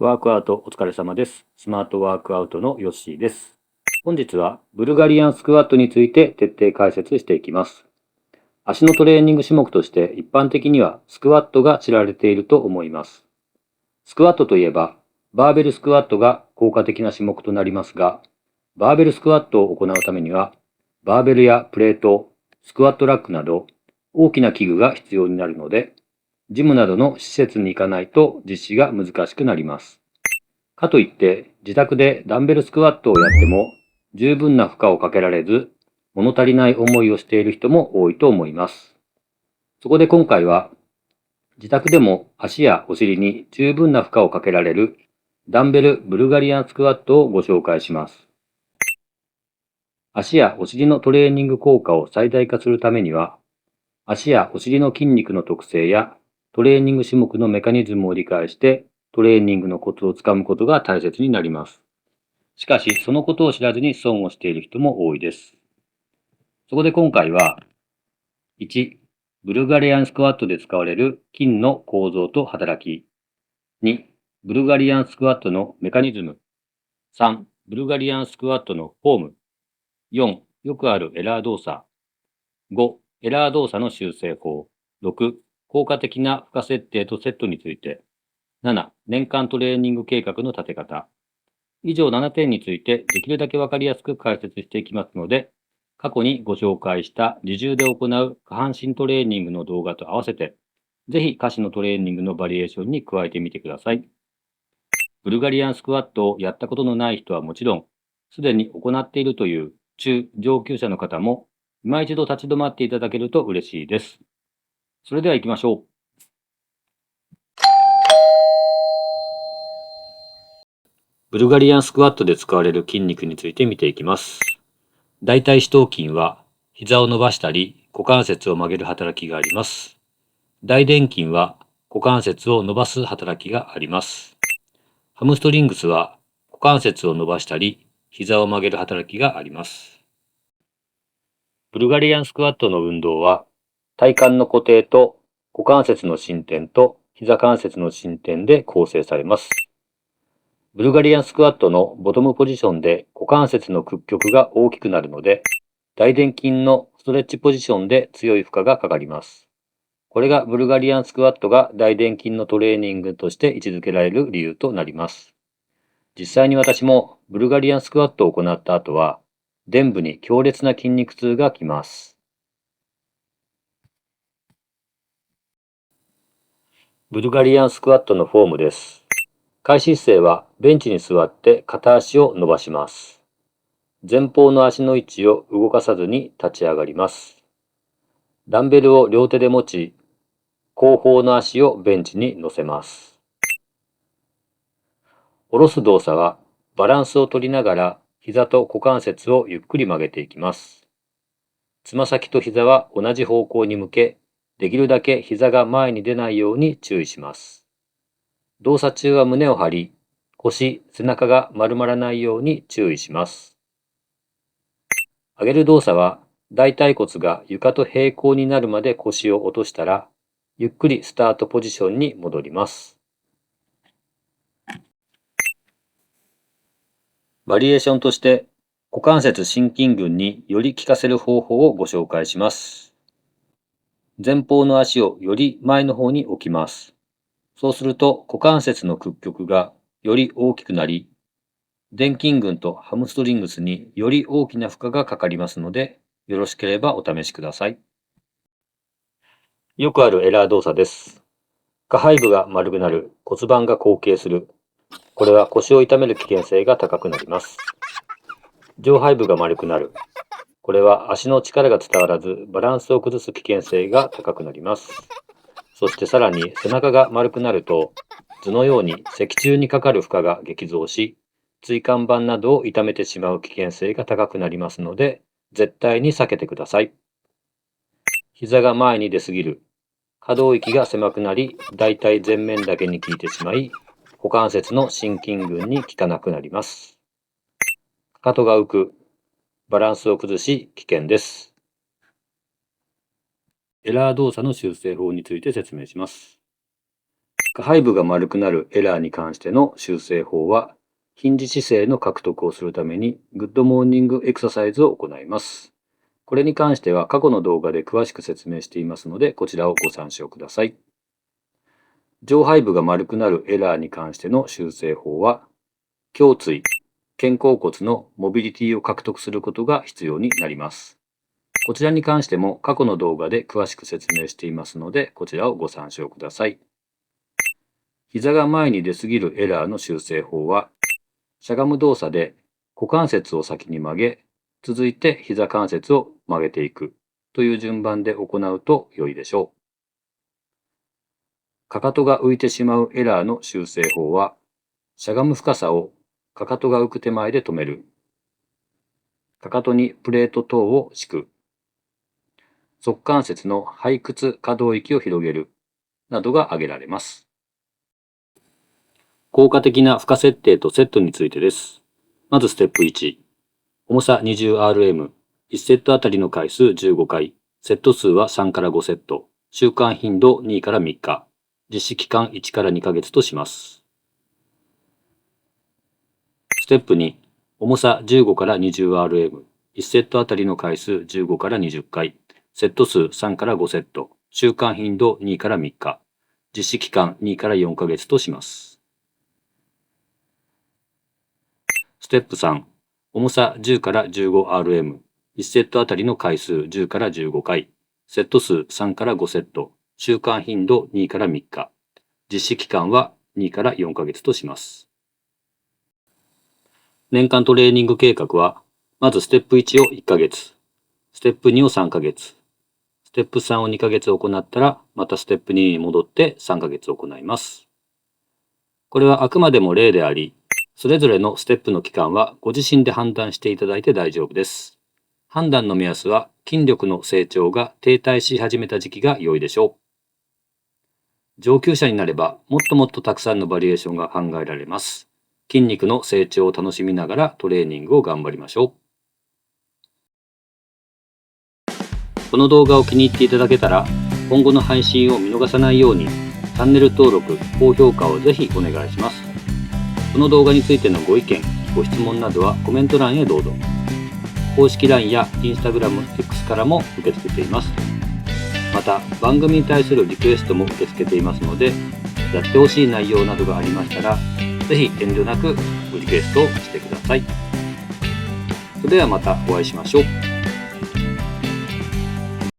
ワークアウトお疲れ様です。スマートワークアウトのヨッシーです。本日はブルガリアンスクワットについて徹底解説していきます。足のトレーニング種目として一般的にはスクワットが知られていると思います。スクワットといえばバーベルスクワットが効果的な種目となりますが、バーベルスクワットを行うためにはバーベルやプレート、スクワットラックなど大きな器具が必要になるので、ジムなどの施設に行かないと実施が難しくなります。かといって自宅でダンベルスクワットをやっても十分な負荷をかけられず、物足りない思いをしている人も多いと思います。そこで今回は自宅でも足やお尻に十分な負荷をかけられるダンベルブルガリアンスクワットをご紹介します。足やお尻のトレーニング効果を最大化するためには、足やお尻の筋肉の特性やトレーニング種目のメカニズムを理解してトレーニングのコツをつかむことが大切になります。しかし、そのことを知らずに損をしている人も多いです。そこで今回は、1、ブルガリアンスクワットで使われる筋の構造と働き。2、ブルガリアンスクワットのメカニズム。3、ブルガリアンスクワットのフォーム。4、よくあるエラー動作。5、エラー動作の修正法。6、効果的な負荷設定とセットについて。7、年間トレーニング計画の立て方。以上7点についてできるだけわかりやすく解説していきますので、過去にご紹介した自重で行う下半身トレーニングの動画と合わせて、ぜひ下肢のトレーニングのバリエーションに加えてみてください。ブルガリアンスクワットをやったことのない人はもちろん、すでに行っているという中上級者の方も、今一度立ち止まっていただけると嬉しいです。それでは行きましょう。ブルガリアンスクワットで使われる筋肉について見ていきます。大腿四頭筋は膝を伸ばしたり股関節を曲げる働きがあります。大臀筋は股関節を伸ばす働きがあります。ハムストリングスは股関節を伸ばしたり膝を曲げる働きがあります。ブルガリアンスクワットの運動は体幹の固定と股関節の伸展と膝関節の伸展で構成されます。ブルガリアンスクワットのボトムポジションで股関節の屈曲が大きくなるので、大臀筋のストレッチポジションで強い負荷がかかります。これがブルガリアンスクワットが大臀筋のトレーニングとして位置づけられる理由となります。実際に私もブルガリアンスクワットを行った後は、臀部に強烈な筋肉痛がきます。ブルガリアンスクワットのフォームです。開始姿勢はベンチに座って片足を伸ばします。前方の足の位置を動かさずに立ち上がります。ダンベルを両手で持ち、後方の足をベンチに乗せます。下ろす動作はバランスを取りながら膝と股関節をゆっくり曲げていきます。つま先と膝は同じ方向に向け、できるだけ膝が前に出ないように注意します。動作中は胸を張り、腰、背中が丸まらないように注意します。上げる動作は大腿骨が床と平行になるまで腰を落としたら、ゆっくりスタートポジションに戻ります。バリエーションとして、股関節心筋群により効かせる方法をご紹介します。前方の足をより前の方に置きます。そうすると股関節の屈曲がより大きくなり、臀筋群とハムストリングスにより大きな負荷がかかりますので、よろしければお試しください。よくあるエラー動作です。下背部が丸くなる、骨盤が後傾する。これは腰を痛める危険性が高くなります。上背部が丸くなる。これは足の力が伝わらずバランスを崩す危険性が高くなります。そしてさらに背中が丸くなると、図のように脊柱にかかる負荷が激増し、椎間板などを痛めてしまう危険性が高くなりますので、絶対に避けてください。膝が前に出すぎる。可動域が狭くなり、大体前面だけに効いてしまい、股関節の心筋群に効かなくなります。かかとが浮く。バランスを崩し危険です。エラー動作の修正法について説明します。下背部が丸くなるエラーに関しての修正法は、ヒンジ姿勢の獲得をするためにグッドモーニングエクササイズを行います。これに関しては過去の動画で詳しく説明していますので、こちらをご参照ください。上背部が丸くなるエラーに関しての修正法は、胸椎、肩甲骨のモビリティを獲得することが必要になります。こちらに関しても過去の動画で詳しく説明していますので、こちらをご参照ください。膝が前に出すぎるエラーの修正法は、しゃがむ動作で股関節を先に曲げ、続いて膝関節を曲げていくという順番で行うと良いでしょう。かかとが浮いてしまうエラーの修正法は、しゃがむ深さをかかとが浮く手前で止める。かかとにプレート等を敷く。足関節の背屈可動域を広げる。などが挙げられます。効果的な負荷設定とセットについてです。まずステップ1。重さ 20rm。1セットあたりの回数15回。セット数は3から5セット。習慣頻度2から3日。実施期間1から2ヶ月とします。ステップ2。重さ15から 20rm。1セットあたりの回数15から20回。セット数3から5セット。習慣頻度2から3日。実施期間2から4ヶ月とします。ステップ3。重さ10から 15rm。1セットあたりの回数10から15回。セット数3から5セット。習慣頻度2から3日。実施期間は2から4ヶ月とします。年間トレーニング計画は、まずステップ1を1ヶ月。ステップ2を3ヶ月。ステップ3を2ヶ月行ったら、またステップ2に戻って3ヶ月行います。これはあくまでも例であり、それぞれのステップの期間はご自身で判断していただいて大丈夫です。判断の目安は筋力の成長が停滞し始めた時期が良いでしょう。上級者になればもっともっとたくさんのバリエーションが考えられます。筋肉の成長を楽しみながらトレーニングを頑張りましょう。この動画を気に入っていただけたら、今後の配信を見逃さないようにチャンネル登録、高評価をぜひお願いします。この動画についてのご意見、ご質問などはコメント欄へどうぞ。公式 LINE や Instagram、X からも受け付けています。また、番組に対するリクエストも受け付けていますので、やってほしい内容などがありましたら、ぜひ遠慮なくリクエストをしてください。それではまたお会いしましょう。